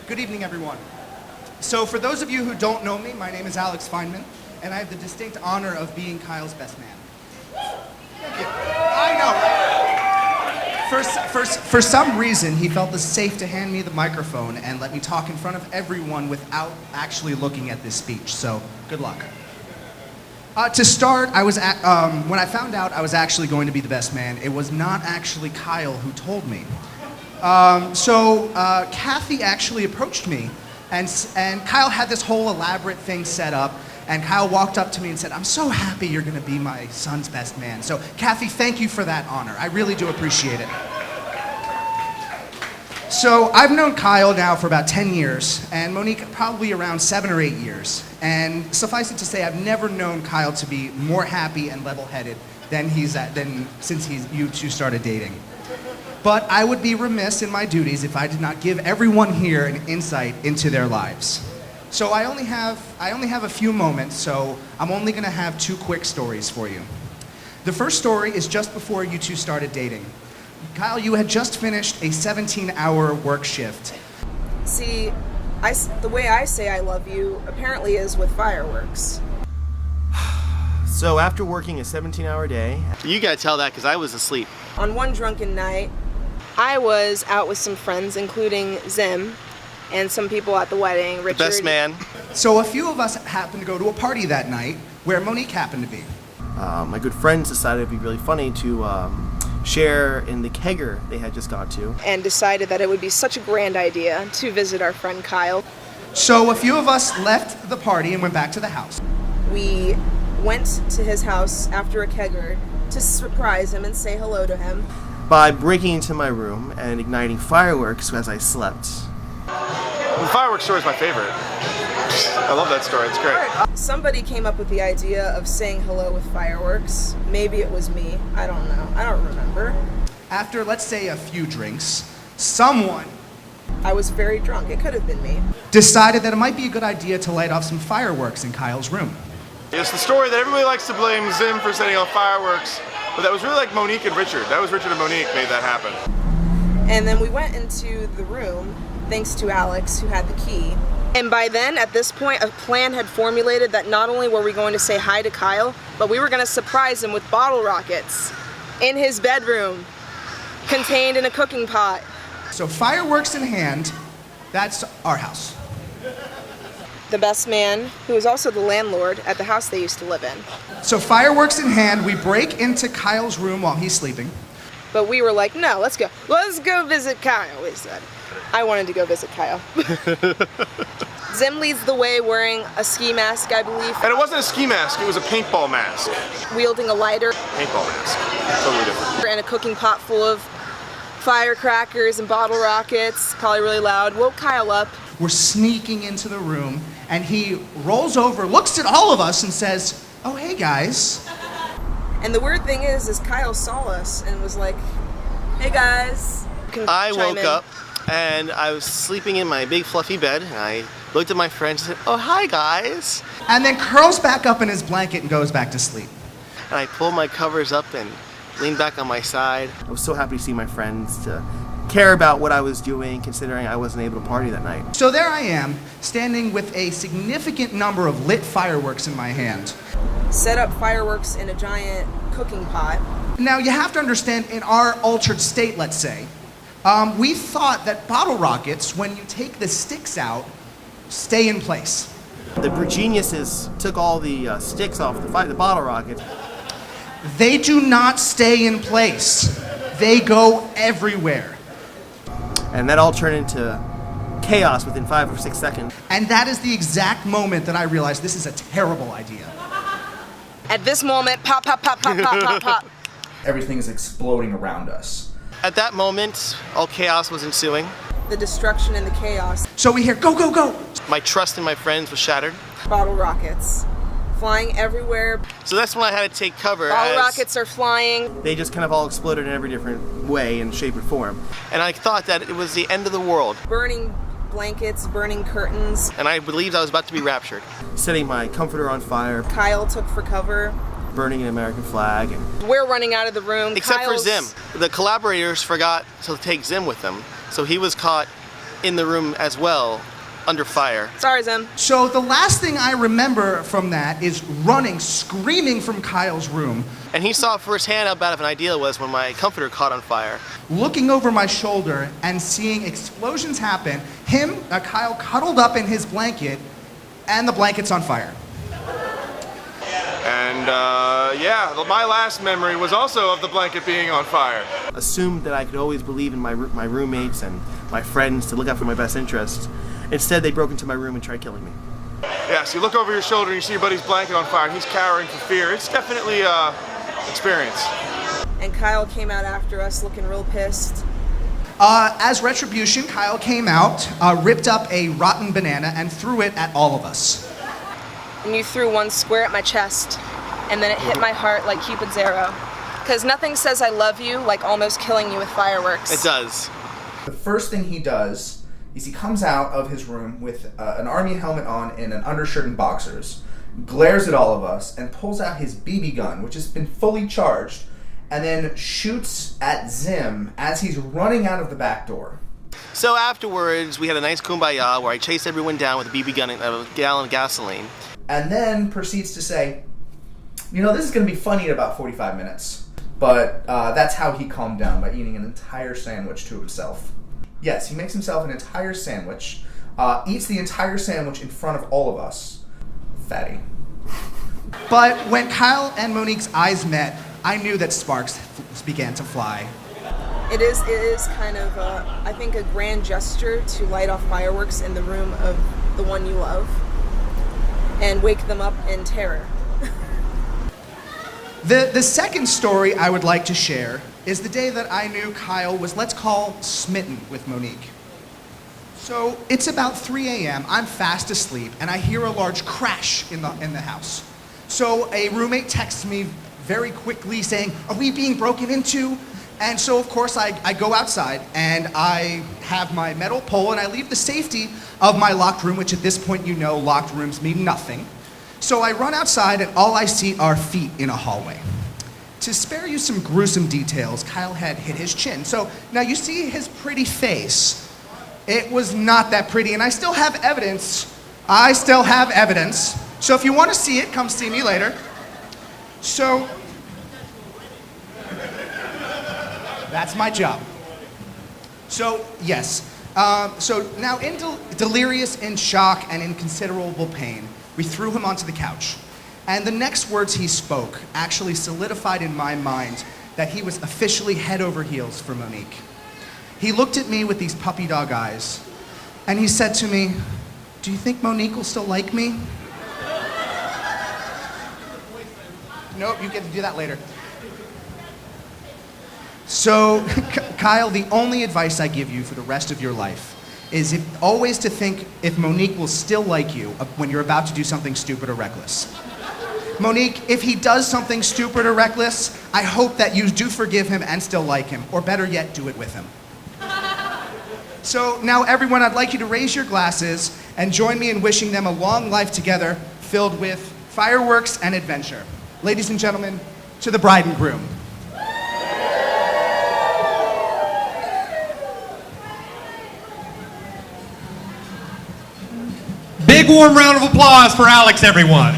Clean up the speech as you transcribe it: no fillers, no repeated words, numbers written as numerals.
Good evening, everyone. So for those of you who don't know me, my name is Alex Feynman, and I have the distinct honor of being Kyle's best man. Thank you. I know, right? For some reason, he felt it safe to hand me the microphone and let me talk in front of everyone without actually looking at this speech, so good luck. To start, when I found out I was actually going to be the best man, it was not actually Kyle who told me. Kathy actually approached me, and Kyle had this whole elaborate thing set up, and Kyle walked up to me and said, "I'm so happy you're gonna be my son's best man." So Kathy, thank you for that honor. I really do appreciate it. So I've known Kyle now for about 10 years, and Monique probably around 7 or 8 years. And suffice it to say, I've never known Kyle to be more happy and level-headed than since you two started dating. But I would be remiss in my duties if I did not give everyone here an insight into their lives. So I only have a few moments, so I'm only gonna have 2 quick stories for you. The first story is just before you two started dating. Kyle, you had just finished a 17-hour work shift. See, the way I say I love you apparently is with fireworks. So after working a 17-hour day... You gotta tell that because I was asleep. On one drunken night, I was out with some friends, including Zimm, and some people at the wedding, Richard. The best man. So a few of us happened to go to a party that night where Monique happened to be. My good friends decided it'd be really funny to share in the kegger they had just gone to. And decided that it would be such a grand idea to visit our friend Kyle. So a few of us left the party and went back to the house. We went to his house after a kegger to surprise him and say hello to him. By breaking into my room and igniting fireworks as I slept. The fireworks story is my favorite. I love that story, it's great. Somebody came up with the idea of saying hello with fireworks. Maybe it was me, I don't know, I don't remember. After, let's say, a few drinks, someone, I was very drunk, it could have been me, decided that it might be a good idea to light off some fireworks in Kyle's room. It's the story that everybody likes to blame Zimm for setting off fireworks, but that was really like Monique and Richard. That was Richard and Monique made that happen. And then we went into the room, thanks to Alex, who had the key. And by then, at this point, a plan had formulated that not only were we going to say hi to Kyle, but we were going to surprise him with bottle rockets in his bedroom, contained in a cooking pot. So fireworks in hand, that's our house. The best man, who was also the landlord at the house they used to live in. So fireworks in hand, we break into Kyle's room while he's sleeping. But we were like, no, let's go visit Kyle, we said. I wanted to go visit Kyle. Zimm leads the way wearing a ski mask, I believe. And it wasn't a ski mask, it was a paintball mask. Wielding a lighter. Paintball mask, totally different. And a cooking pot full of firecrackers and bottle rockets, probably really loud. Woke Kyle up. We're sneaking into the room, and he rolls over, looks at all of us, and says, "Oh, hey, guys." And the weird thing is Kyle saw us and was like, "Hey, guys." I woke up, and I was sleeping in my big fluffy bed, and I looked at my friends and said, "Oh, hi, guys." And then curls back up in his blanket and goes back to sleep. And I pulled my covers up and leaned back on my side. I was so happy to see my friends, to care about what I was doing, considering I wasn't able to party that night. So there I am, standing with a significant number of lit fireworks in my hand. Set up fireworks in a giant cooking pot. Now, you have to understand, in our altered state, let's say, we thought that bottle rockets, when you take the sticks out, stay in place. The geniuses took all the sticks off the bottle rocket. They do not stay in place. They go everywhere. And that all turned into chaos within 5 or 6 seconds. And that is the exact moment that I realized this is a terrible idea. At this moment, pop, pop, pop, pop, pop, pop, pop. Everything is exploding around us. At that moment, all chaos was ensuing. The destruction and the chaos. So we hear, "Go, go, go!" My trust in my friends was shattered. Bottle rockets flying everywhere. So that's when I had to take cover. Bottle rockets are flying. They just kind of all exploded in every different way and shape and form. And I thought that it was the end of the world. Burning blankets, burning curtains. And I believed I was about to be raptured. Setting my comforter on fire. Kyle took for cover. Burning an American flag. And we're running out of the room. Except for Zimm. The collaborators forgot to take Zimm with them. So he was caught in the room as well, under fire. Sorry, Zimm. So the last thing I remember from that is running, screaming from Kyle's room, And he saw firsthand how bad of an idea it was when my comforter caught on fire. looking over my shoulder and seeing explosions happen, Kyle cuddled up in his blanket, and the blanket's on fire. And yeah, my last memory was also of the blanket being on fire. Assumed that I could always believe in my roommates and my friends to look out for my best interests. Instead, they broke into my room and tried killing me. Yeah, so you look over your shoulder and you see your buddy's blanket on fire and he's cowering for fear. It's definitely experience. And Kyle came out after us looking real pissed. As retribution, Kyle came out, ripped up a rotten banana, and threw it at all of us. And you threw one square at my chest. And then it hit my heart like Cupid's arrow. Because nothing says I love you like almost killing you with fireworks. It does. The first thing he does is he comes out of his room with an army helmet on and an undershirt and boxers, glares at all of us, and pulls out his BB gun, which has been fully charged, and then shoots at Zimm as he's running out of the back door. So afterwards, we had a nice kumbaya where I chased everyone down with a BB gun and a gallon of gasoline. And then proceeds to say, you know, this is going to be funny in about 45 minutes. But that's how he calmed down, by eating an entire sandwich to himself. Yes, he makes himself an entire sandwich, eats the entire sandwich in front of all of us. Fatty. But when Kyle and Monique's eyes met, I knew that sparks began to fly. It is kind of, I think, a grand gesture to light off fireworks in the room of the one you love and wake them up in terror. The second story I would like to share is the day that I knew Kyle was, let's call, smitten with Monique. So it's about 3 a.m., I'm fast asleep, and I hear a large crash in the house. So a roommate texts me very quickly saying, are we being broken into? And so of course I go outside and I have my metal pole and I leave the safety of my locked room, which at this point you know locked rooms mean nothing. So I run outside and all I see are feet in a hallway. To spare you some gruesome details, Kyle had hit his chin. So now you see his pretty face. It was not that pretty, and I still have evidence. So if you want to see it, come see me later. So that's my job. So yes, so now in delirious, in shock, and in considerable pain, we threw him onto the couch. And the next words he spoke actually solidified in my mind that he was officially head over heels for Monique. He looked at me with these puppy dog eyes, and he said to me, do you think Monique will still like me? Nope, you get to do that later. So, Kyle, the only advice I give you for the rest of your life is always to think if Monique will still like you when you're about to do something stupid or reckless. Monique, if he does something stupid or reckless, I hope that you do forgive him and still like him, or better yet, do it with him. So now everyone, I'd like you to raise your glasses and join me in wishing them a long life together filled with fireworks and adventure. Ladies and gentlemen, to the bride and groom. Big warm round of applause for Alex, everyone.